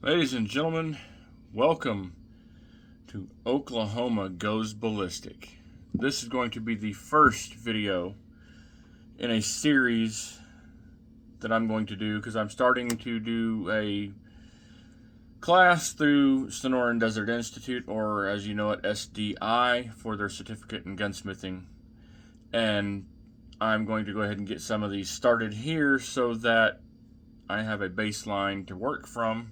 Ladies and gentlemen, welcome to Oklahoma Goes Ballistic. This is going to be the first video in a series that I'm going to do because I'm starting to do a class through Sonoran Desert Institute, or as you know it, SDI, for their certificate in gunsmithing. And I'm going to go ahead and get some of these started here so that I have a baseline to work from.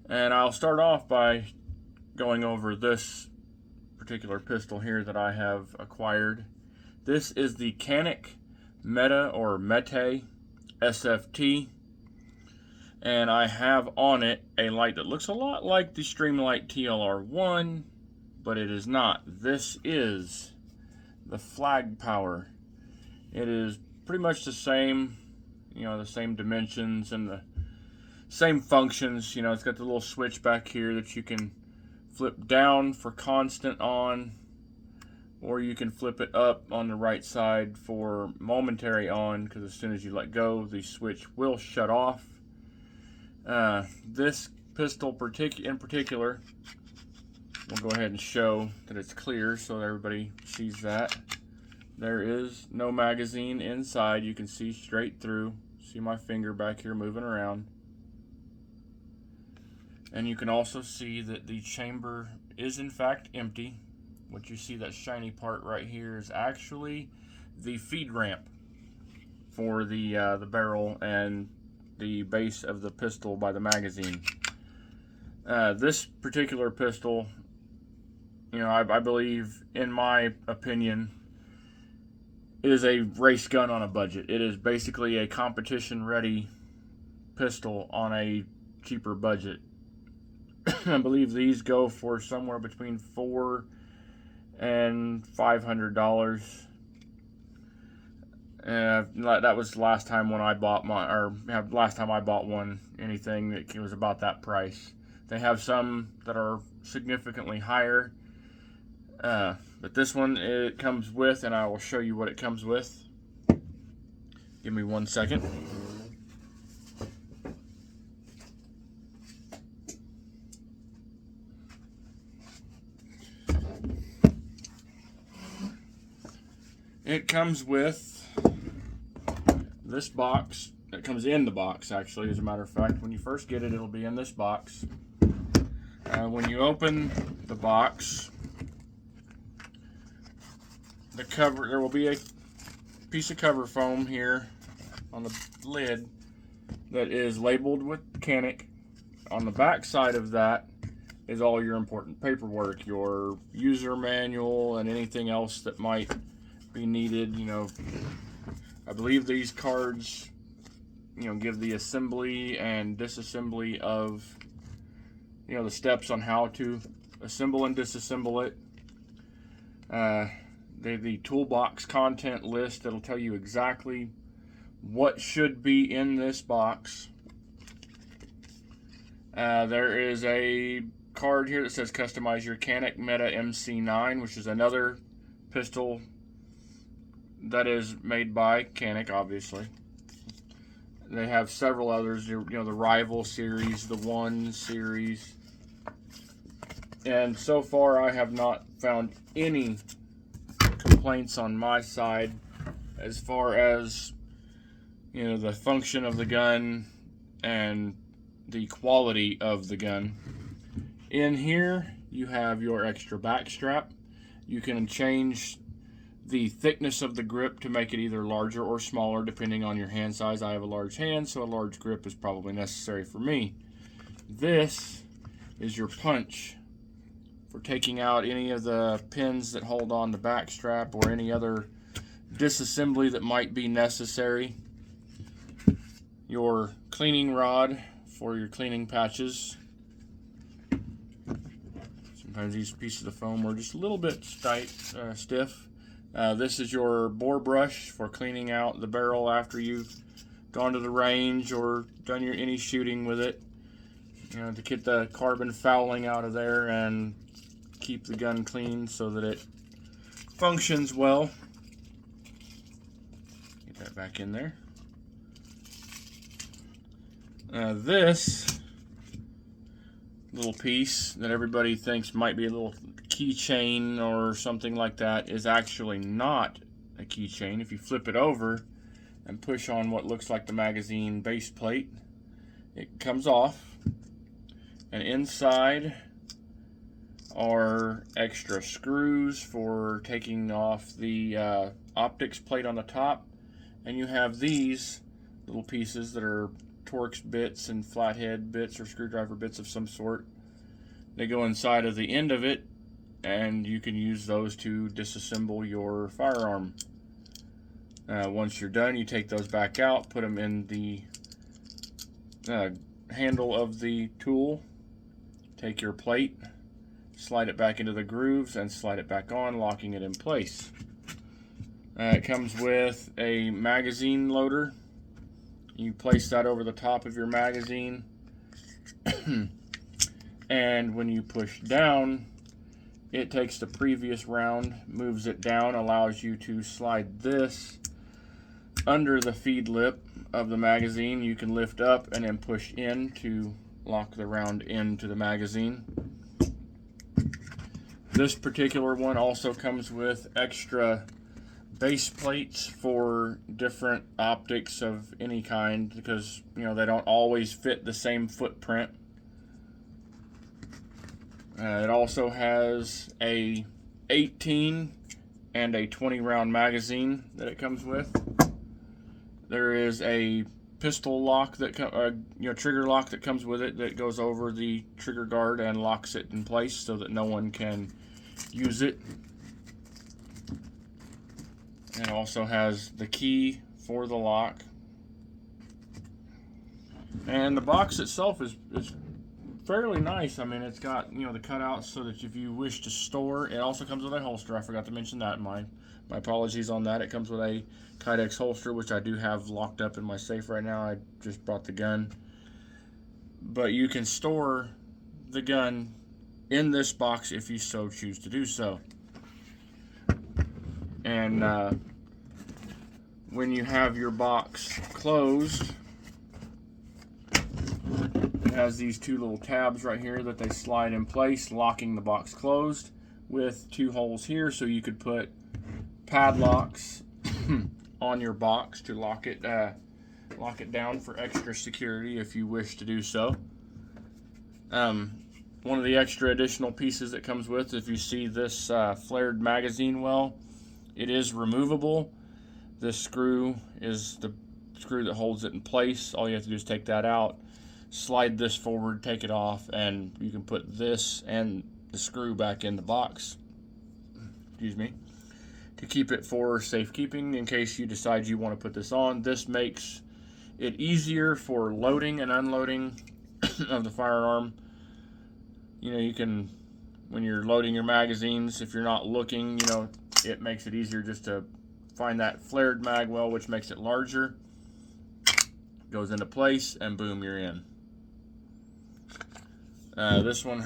And I'll start off by going over this particular pistol here that I have acquired. This is the Canik Meta or Mete SFT, and I have on it a light that looks a lot like the Streamlight TLR1, but it is not. This is the Flag Power. It is pretty much the same, the same dimensions and the same functions. It's got the little switch back here that you can flip down for constant on, or you can flip it up on the right side for momentary on, because as soon as you let go, the switch will shut off. This pistol in particular, we'll go ahead and show that it's clear so that everybody sees that. There is no magazine inside. You can see straight through. See my finger back here moving around. And you can also see that the chamber is in fact empty. What you see, that shiny part right here, is actually the feed ramp for the barrel and the base of the pistol by the magazine. This particular pistol, I believe, in my opinion, is a race gun on a budget. It is basically a competition-ready pistol on a cheaper budget. I believe these go for somewhere between $400 and $500. That was the last time when I bought last time I bought one. Anything that was about that price. They have some that are significantly higher, but this one it comes with, and I will show you what it comes with. Give me 1 second. It comes with this box. It comes in the box, actually, as a matter of fact. When you first get it, it'll be in this box. When you open the box, the cover, there will be a piece of cover foam here on the lid that is labeled with Canik. On the back side of that is all your important paperwork, your user manual, and anything else that might be needed. I believe these cards give the assembly and disassembly of the steps on how to assemble and disassemble it. The toolbox content list that'll tell you exactly what should be in this box. There is a card here that says customize your Canik Meta MC9, which is another pistol that is made by Canik, obviously. They have several others, the Rival series, the One series. And so far I have not found any complaints on my side as far as the function of the gun and the quality of the gun. In here you have your extra back strap. You can change the thickness of the grip to make it either larger or smaller depending on your hand size. I have a large hand, so a large grip is probably necessary for me. This is your punch for taking out any of the pins that hold on the back strap or any other disassembly that might be necessary. Your cleaning rod for your cleaning patches. Sometimes these pieces of foam are just a little bit stiff. This is your bore brush for cleaning out the barrel after you've gone to the range or done any shooting with it. To get the carbon fouling out of there and keep the gun clean so that it functions well. Get that back in there. This little piece that everybody thinks might be a little keychain or something like that is actually not a keychain. If you flip it over and push on what looks like the magazine base plate, it comes off, and inside are extra screws for taking off the optics plate on the top, and you have these little pieces that are Torx bits and flathead bits or screwdriver bits of some sort. They go inside of the end of it, and you can use those to disassemble your firearm. Once you're done, you take those back out, put them in the handle of the tool, take your plate, slide it back into the grooves, and slide it back on, locking it in place. It comes with a magazine loader. You place that over the top of your magazine, and when you push down, it takes the previous round, moves it down, allows you to slide this under the feed lip of the magazine. You can lift up and then push in to lock the round into the magazine. This particular one also comes with extra base plates for different optics of any kind, because they don't always fit the same footprint. It also has a 18 and a 20 round magazine that it comes with. There is a pistol lock that trigger lock that comes with it that goes over the trigger guard and locks it in place so that no one can use it. It also has the key for the lock. And the box itself is fairly nice. I mean, it's got the cutouts so that if you wish to store, it also comes with a holster. I forgot to mention that. My apologies on that. It comes with a Kydex holster, which I do have locked up in my safe right now. I just brought the gun. But you can store the gun in this box if you so choose to do so. And when you have your box closed, it has these two little tabs right here that they slide in place, locking the box closed, with two holes here so you could put padlocks on your box to lock it down for extra security if you wish to do so. One of the extra additional pieces that comes with, if you see this flared magazine well, it is removable. This screw is the screw that holds it in place. All you have to do is take that out, slide this forward, take it off, and you can put this and the screw back in the box. Excuse me. To keep it for safekeeping in case you decide you want to put this on. This makes it easier for loading and unloading of the firearm. You can, when you're loading your magazines, if you're not looking, it makes it easier just to find that flared mag well, which makes it larger. Goes into place, and boom, you're in. This one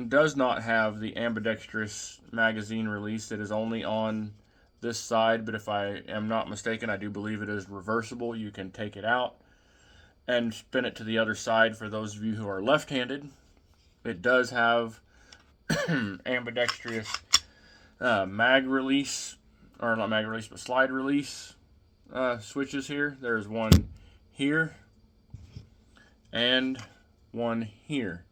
does not have the ambidextrous magazine release. It is only on this side, but if I am not mistaken, I do believe it is reversible. You can take it out and spin it to the other side for those of you who are left-handed. It does have ambidextrous mag release, or not mag release, but slide release switches here. There's one here and one here.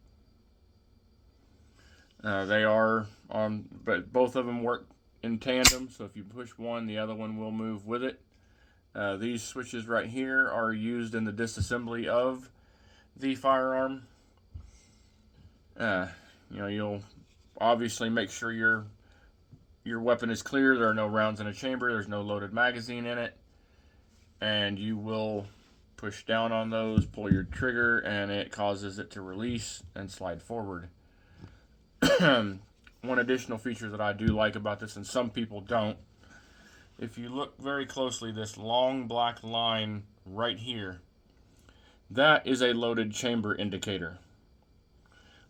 They are on, but both of them work in tandem, so if you push one, the other one will move with it. These switches right here are used in the disassembly of the firearm. You'll obviously make sure your weapon is clear. There are no rounds in a chamber. There's no loaded magazine in it. And you will push down on those, pull your trigger, and it causes it to release and slide forward. One additional feature that I do like about this, and some people don't, if you look very closely, this long black line right here, that is a loaded chamber indicator.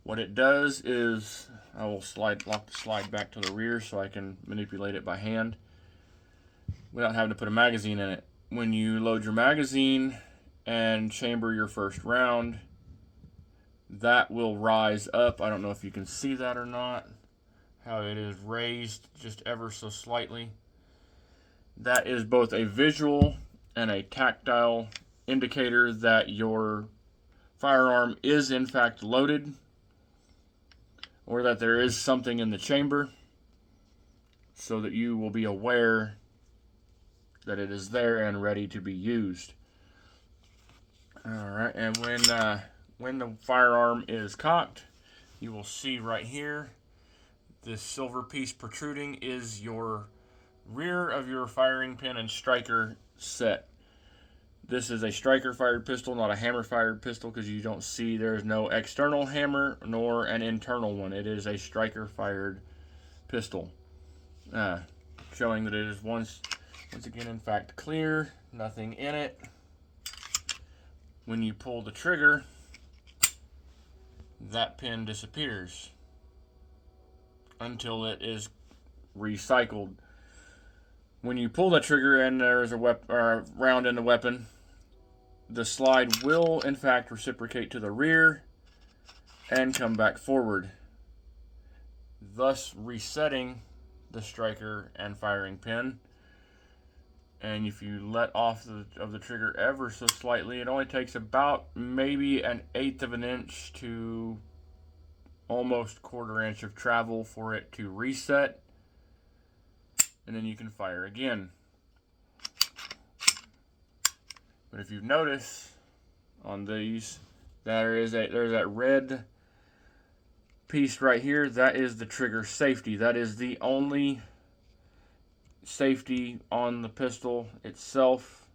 What it does is, I will lock the slide back to the rear so I can manipulate it by hand without having to put a magazine in it. When you load your magazine and chamber your first round, that will rise up. I don't know if you can see that or not, how it is raised just ever so slightly. That is both a visual and a tactile indicator that your firearm is in fact loaded, or that there is something in the chamber, so that you will be aware that it is there and ready to be used. Alright, and when the firearm is cocked, you will see right here, this silver piece protruding is your rear of your firing pin and striker set. This is a striker fired pistol, not a hammer fired pistol, because you don't see there's no external hammer nor an internal one. It is a striker fired pistol, showing that it is once again in fact clear, nothing in it. When you pull the trigger, that pin disappears until it is recycled. When you pull the trigger and there is a round in the weapon, the slide will in fact reciprocate to the rear and come back forward, thus resetting the striker and firing pin. And if you let off of the trigger ever so slightly, it only takes about maybe 1/8 of an inch to almost 1/4 inch of travel for it to reset, and then you can fire again. But if you notice on these, there's that red piece right here. That is the trigger safety. That is the only safety on the pistol itself.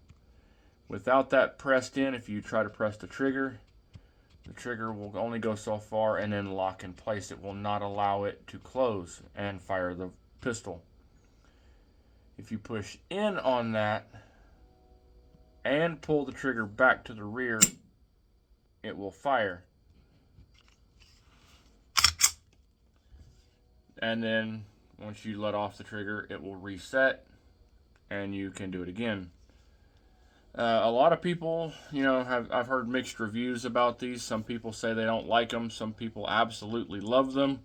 Without that pressed in, if you try to press the trigger will only go so far and then lock in place. It will not allow it to close and fire the pistol. If you push in on that and pull the trigger back to the rear, it will fire. And then once you let off the trigger, it will reset and you can do it again. A lot of people, I've heard mixed reviews about these. Some people say they don't like them. Some people absolutely love them.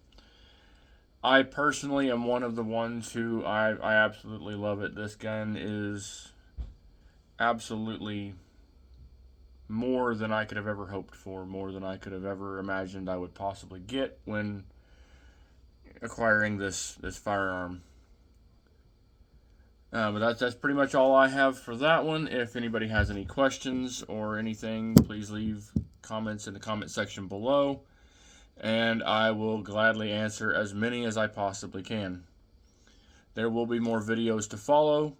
I personally am one of the ones who I absolutely love it. This gun is absolutely more than I could have ever hoped for, more than I could have ever imagined I would possibly get when acquiring this firearm. But that's pretty much all I have for that one. If anybody has any questions or anything, please leave comments in the comment section below, and I will gladly answer as many as I possibly can. There will be more videos to follow.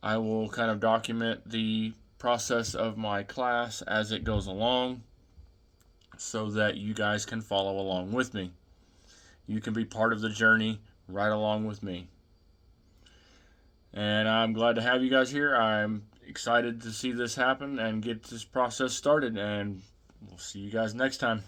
I will kind of document the process of my class as it goes along so that you guys can follow along with me. You can be part of the journey right along with me. And I'm glad to have you guys here. I'm excited to see this happen and get this process started, and we'll see you guys next time.